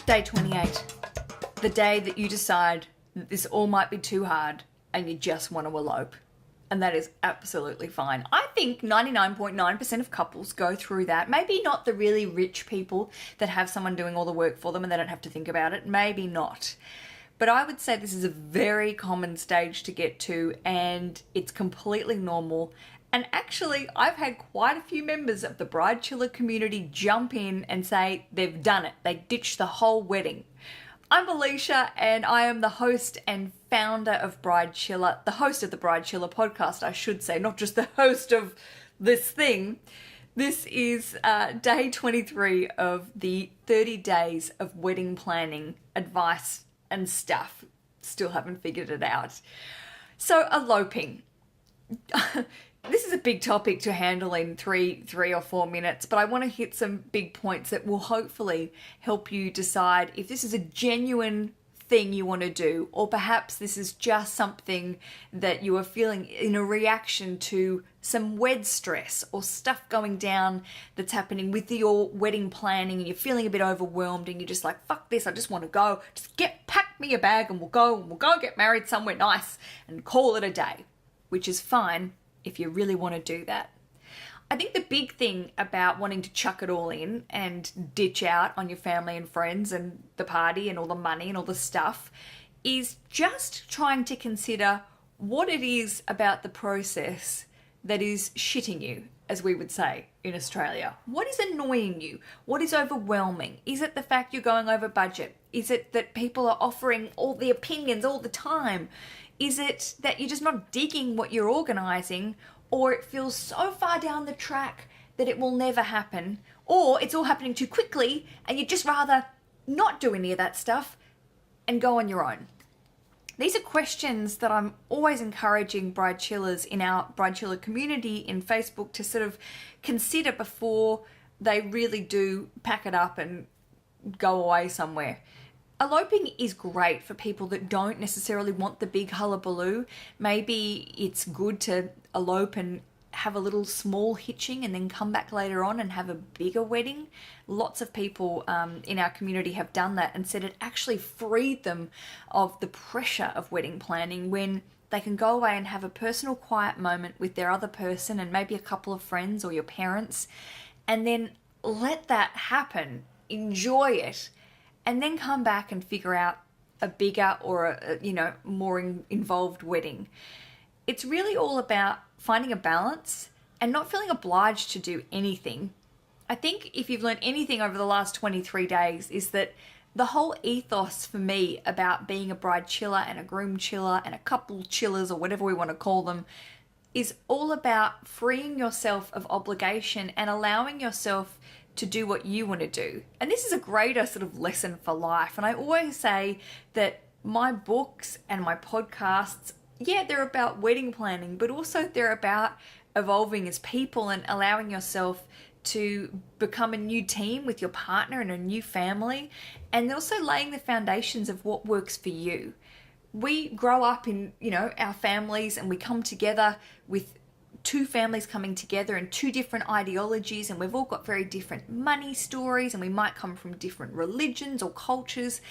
Day 28. The day that you decide that this all might be too hard and you just want to elope. And that is absolutely fine. I think 99.9% of couples go through that. Maybe not the really rich people that have someone doing all the work for them and they don't have to think about it. Maybe not. But I would say this is a very common stage to get to, and it's completely normal. And actually, I've had quite a few members of the Bridechilla community jump in and say they've done it. They ditched the whole wedding. I'm Alicia, and I am the host and founder of Bridechilla, the host of the Bridechilla podcast, I should say, not just the host of this thing. This is day 23 of the 30 days of wedding planning, advice and stuff. Still haven't figured it out. So, eloping. This is a big topic to handle in three or 4 minutes, but I want to hit some big points that will hopefully help you decide if this is a genuine thing you want to do, or perhaps this is just something that you are feeling in a reaction to some wed stress or stuff going down that's happening with your wedding planning, and you're feeling a bit overwhelmed and you're just like, fuck this, I just want to go. Just pack me a bag and we'll go get married somewhere nice and call it a day, which is fine if you really want to do that. I think the big thing about wanting to chuck it all in and ditch out on your family and friends and the party and all the money and all the stuff is just trying to consider what it is about the process that is shitting you, as we would say in Australia. What is annoying you? What is overwhelming? Is it the fact you're going over budget? Is it that people are offering all the opinions all the time? Is it that you're just not digging what you're organising, or it feels so far down the track that it will never happen, or it's all happening too quickly and you'd just rather not do any of that stuff and go on your own? These are questions that I'm always encouraging Bridechillas in our Bridechilla community in Facebook to sort of consider before they really do pack it up and go away somewhere. Eloping is great for people that don't necessarily want the big hullabaloo. Maybe it's good to elope and have a little small hitching and then come back later on and have a bigger wedding. Lots of people in our community have done that and said it actually freed them of the pressure of wedding planning when they can go away and have a personal quiet moment with their other person and maybe a couple of friends or your parents, and then let that happen, enjoy it, and then come back and figure out a bigger or a more involved wedding. It's really all about finding a balance and not feeling obliged to do anything. I think if you've learned anything over the last 23 days is that the whole ethos for me about being a Bridechilla and a groomchilla and a couple chillas or whatever we want to call them is all about freeing yourself of obligation and allowing yourself to do what you want to do. And this is a greater sort of lesson for life. And I always say that my books and my podcasts, they're about wedding planning, but also they're about evolving as people and allowing yourself to become a new team with your partner and a new family, and also laying the foundations of what works for you. We grow up in, our families, and we come together with two families coming together and two different ideologies, and we've all got very different money stories, and we might come from different religions or cultures.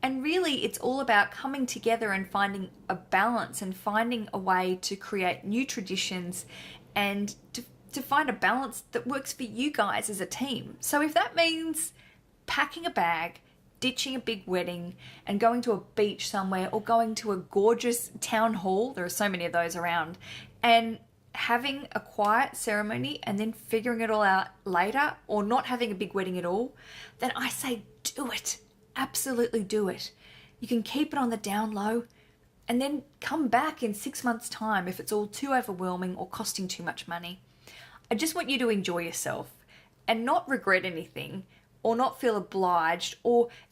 And really, it's all about coming together and finding a balance and finding a way to create new traditions and to find a balance that works for you guys as a team. So if that means packing a bag, ditching a big wedding and going to a beach somewhere, or going to a gorgeous town hall, there are so many of those around, and having a quiet ceremony and then figuring it all out later, or not having a big wedding at all, then I say do it. Absolutely do it. You can keep it on the down low and then come back in 6 months' time if it's all too overwhelming or costing too much money. I just want you to enjoy yourself and not regret anything, or not feel obliged,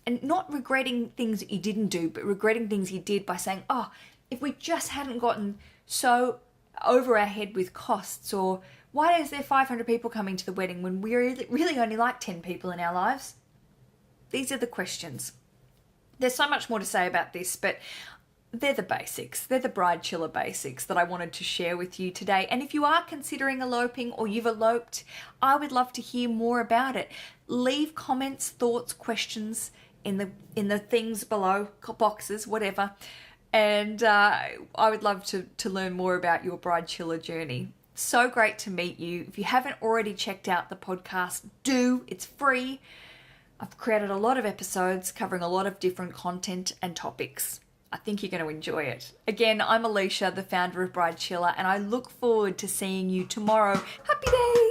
and not regretting things that you didn't do, but regretting things you did by saying, oh, if we just hadn't gotten so over our head with costs, or why is there 500 people coming to the wedding when we really only like 10 people in our lives? These are the questions. There's so much more to say about this, but they're the basics. They're the Bridechilla basics that I wanted to share with you today. And if you are considering eloping or you've eloped, I would love to hear more about it. Leave comments, thoughts, questions in the things below, boxes, whatever. And I would love to learn more about your Bridechilla journey. So great to meet you. If you haven't already checked out the podcast, do. It's free. I've created a lot of episodes covering a lot of different content and topics. I think you're going to enjoy it. Again, I'm Alicia, the founder of Bridechilla, and I look forward to seeing you tomorrow. Happy days!